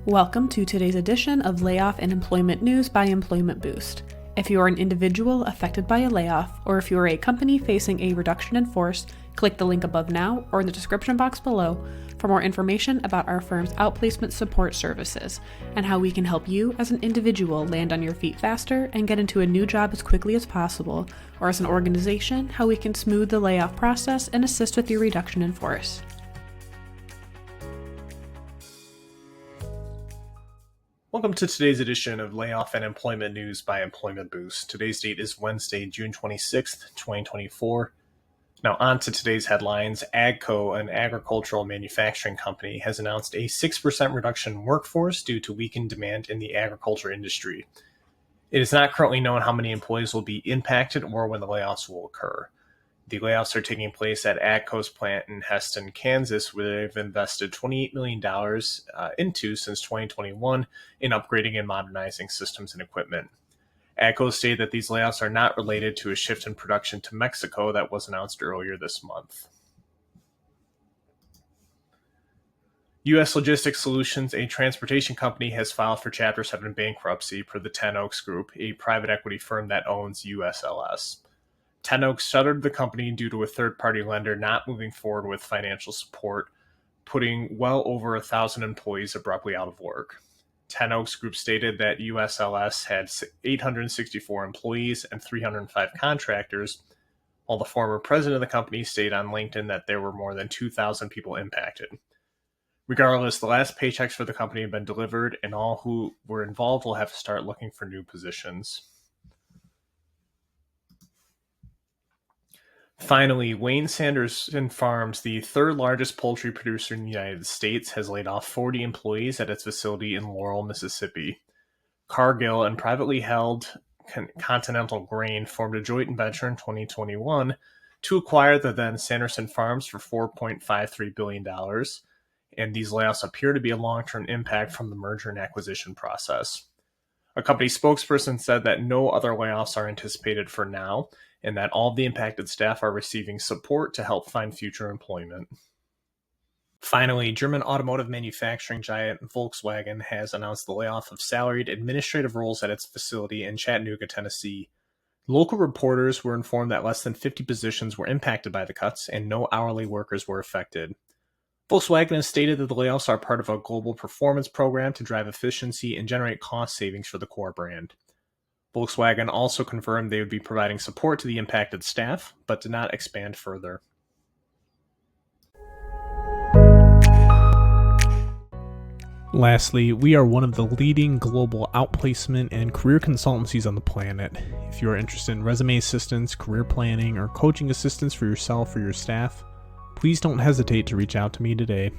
Welcome to today's edition of Layoff and Employment News by Employment Boost. If you are an individual affected by a layoff, or if you are a company facing a reduction in force, click the link above now or in the description box below for more information about our firm's outplacement support services and how we can help you as an individual land on your feet faster and get into a new job as quickly as possible, or as an organization, how we can smooth the layoff process and assist with your reduction in force. Welcome to today's edition of Layoff and Employment News by Employment Boost. Today's date is Wednesday, June 26th, 2024. Now on to today's headlines. AGCO, an agricultural manufacturing company, has announced a 6% reduction in workforce due to weakened demand in the agriculture industry. It is not currently known how many employees will be impacted or when the layoffs will occur. The layoffs are taking place at AGCO's plant in Heston, Kansas, where they've invested $28 million into since 2021 in upgrading and modernizing systems and equipment. AGCO stated that these layoffs are not related to a shift in production to Mexico that was announced earlier this month. US Logistics Solutions, a transportation company, has filed for Chapter 7 bankruptcy per the 10 Oaks Group, a private equity firm that owns USLS. 10 Oaks shuttered the company due to a third-party lender not moving forward with financial support, putting well over 1,000 employees abruptly out of work. 10 Oaks Group stated that USLS had 864 employees and 305 contractors, while the former president of the company stated on LinkedIn that there were more than 2,000 people impacted. Regardless, the last paychecks for the company have been delivered, and all who were involved will have to start looking for new positions. Finally, Wayne-Sanderson Farms, the third largest poultry producer in the United States, has laid off 40 employees at its facility in Laurel, Mississippi. Cargill and privately held Continental Grain formed a joint venture in 2021 to acquire the then Sanderson Farms for $4.53 billion, and these layoffs appear to be a long-term impact from the merger and acquisition process. A company spokesperson said that no other layoffs are anticipated for now, and that all of the impacted staff are receiving support to help find future employment. Finally, German automotive manufacturing giant Volkswagen has announced the layoff of salaried administrative roles at its facility in Chattanooga, Tennessee. Local reporters were informed that less than 50 positions were impacted by the cuts, and no hourly workers were affected. Volkswagen has stated that the layoffs are part of a global performance program to drive efficiency and generate cost savings for the core brand. Volkswagen also confirmed they would be providing support to the impacted staff, but did not expand further. Lastly, we are one of the leading global outplacement and career consultancies on the planet. If you are interested in resume assistance, career planning, or coaching assistance for yourself or your staff, please don't hesitate to reach out to me today.